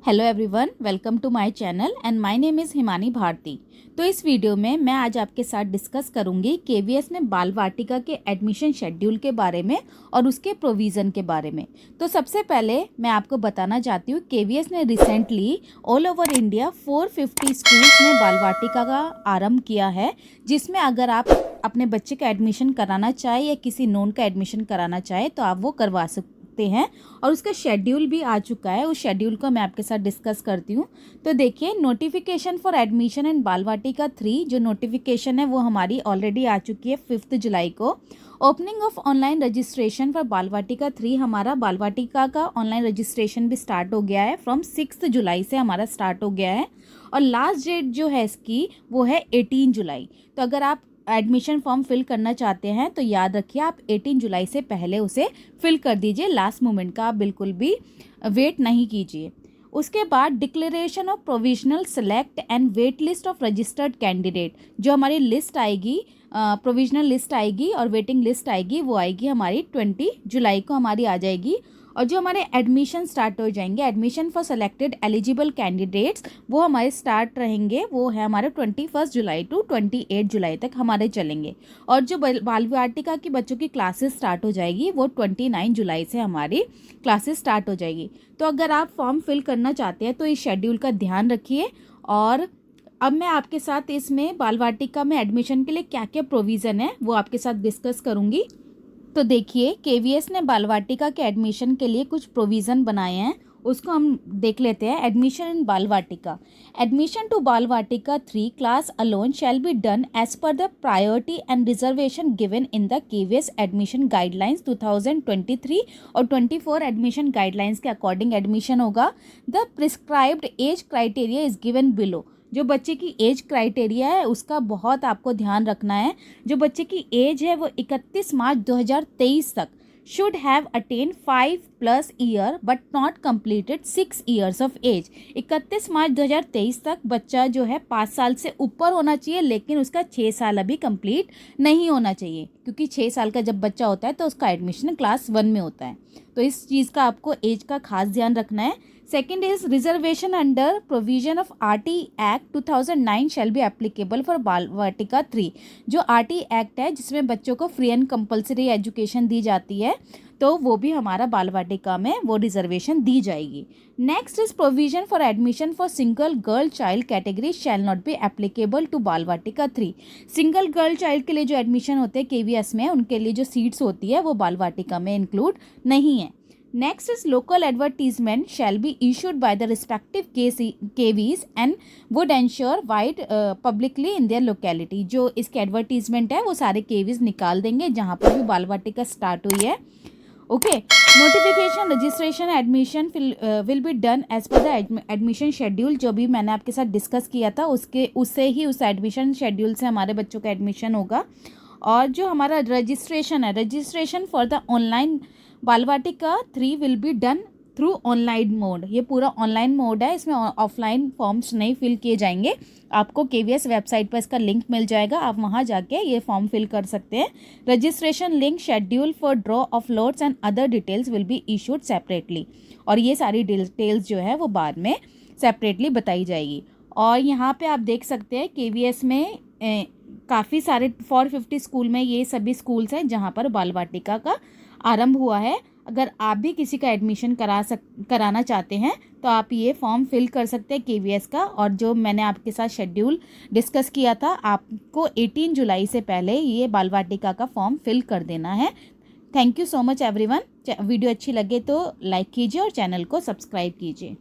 Hello everyone, welcome to my channel and my name is Himani Bharti. तो इस video में मैं आज आपके साथ डिस्कस करूंगी केवीएस में बाल वाटिका के एडमिशन शेड्यूल के बारे में और उसके प्रोविज़न के बारे में। तो सबसे पहले मैं आपको बताना चाहती हूँ केवीएस ने recently all over India 450 schools में बाल वाटिका का आरंभ किया है, जिसमें अगर आप अपने बच्चे का एडमिशन कराना चाहे या किसी नोन का एडमिशन कराना चाहे तो आप वो करवा सकते हैं। और उसका शेड्यूल भी आ चुका है, उस शेड्यूल को मैं आपके साथ डिस्कस करती हूँ। तो देखिए, नोटिफिकेशन फॉर एडमिशन इन बाल वाटिका 3 जो नोटिफिकेशन है वो हमारी ऑलरेडी आ चुकी है 5 जुलाई को। Opening of online registration for बाल वाटिका 3, हमारा बाल वाटिका का ऑनलाइन रजिस्ट्रेशन भी स्टार्ट हो गया है। फ्रॉम 6 जुलाई से हमारा स्टार्ट हो गया है और लास्ट डेट जो है इसकी वो है 18 जुलाई। तो अगर आप एडमिशन फॉर्म फिल करना चाहते हैं तो याद रखिए आप 18 जुलाई से पहले उसे फिल कर दीजिए। लास्ट मोमेंट का आप बिल्कुल भी वेट नहीं कीजिए। उसके बाद declaration of provisional select and wait list of registered candidate, जो हमारी लिस्ट आएगी, प्रोविजनल लिस्ट आएगी और वेटिंग लिस्ट आएगी, वो आएगी हमारी 20 जुलाई को हमारी आ जाएगी। और जो हमारे एडमिशन स्टार्ट हो जाएंगे, admission for selected eligible candidates, वो हमारे स्टार्ट रहेंगे, वो है हमारे 21 जुलाई टू 28 जुलाई तक हमारे चलेंगे। और जो बाल वाटिका की बच्चों की क्लासेस स्टार्ट हो जाएगी वो 29 जुलाई से हमारी क्लासेस स्टार्ट हो जाएगी। तो अगर आप फॉर्म फिल करना चाहते हैं तो इस शेड्यूल का ध्यान रखिए। और अब मैं आपके साथ इसमें बाल वाटिका में एडमिशन के लिए क्या क्या प्रोविज़न है वो आपके साथ डिस्कस करूँगी। तो देखिए, केवीएस ने बाल वाटिका के एडमिशन के लिए कुछ प्रोविज़न बनाए हैं, उसको हम देख लेते हैं। एडमिशन इन बाल वाटिका, admission to Bal Vatika 3 class alone shall be done as per the priority and reservation given in the KVS admission guidelines 2023 और 24 एडमिशन गाइडलाइंस के अकॉर्डिंग एडमिशन होगा। The prescribed age criteria is given below. जो बच्चे की age criteria है उसका बहुत आपको ध्यान रखना है। जो बच्चे की एज है वो 31 मार्च 2023 तक should have attain 5+ year but not completed 6 years of age. 31 March 2023 तक बच्चा जो है 5 साल से ऊपर होना चाहिए, लेकिन उसका 6 साल अभी कंप्लीट नहीं होना चाहिए, क्योंकि 6 साल का जब बच्चा होता है तो उसका एडमिशन क्लास 1 में होता है। तो इस चीज़ का आपको एज का खास ध्यान रखना है। Second is reservation under provision of RT act 2009 shall be applicable for बाल वाटिका 3। जो आरटी एक्ट है जिसमें बच्चों को फ्री एंड कंपलसरी एजुकेशन दी जाती है, तो वो भी हमारा बाल वाटिका में वो रिजर्वेशन दी जाएगी। Next is provision for admission for single girl child category shall not be applicable to Bal Vatika 3। Single girl child के लिए जो एडमिशन होते हैं केवीएस में, उनके लिए जो सीट्स होती है वो बाल वाटिका में इंक्लूड नहीं है। Next is local advertisement shall be issued by the respective KVs and would ensure wide publicly in their locality। जो इसके एडवर्टीजमेंट है वो सारे KVs निकाल देंगे जहाँ पर भी बाल वाटिका स्टार्ट हुई है। Okay, notification registration admission will be done as per the admission schedule. जो भी मैंने आपके साथ डिस्कस किया था उससे ही उस एडमिशन शेड्यूल से हमारे बच्चों का एडमिशन होगा। और जो हमारा रजिस्ट्रेशन है, रजिस्ट्रेशन फॉर द ऑनलाइन बाल Vatika 3 will be done through online mode. ये पूरा ऑनलाइन मोड है, इसमें ऑफलाइन फॉर्म्स नहीं फिल किए जाएंगे। आपको केवीएस वेबसाइट पर इसका लिंक मिल जाएगा, आप वहां जाके ये फॉर्म फिल कर सकते हैं। Registration link, schedule for draw of lots and other details will be issued separately. और ये सारी डिटेल्स जो है वो बाद में सेपरेटली बताई जाएगी। और यहाँ पे आप देख सकते हैं केवीएस में काफ़ी सारे 450 स्कूल में ये सभी स्कूल्स हैं जहाँ पर बाल वाटिका का आरंभ हुआ है। अगर आप भी किसी का एडमिशन कराना चाहते हैं तो आप ये फॉर्म फिल कर सकते हैं केवीएस का। और जो मैंने आपके साथ शेड्यूल डिस्कस किया था, आपको 18 जुलाई से पहले ये बाल वाटिका का फॉर्म फिल कर देना है। Thank you so much everyone. Video अच्छी लगे तो लाइक कीजिए और चैनल को सब्सक्राइब कीजिए।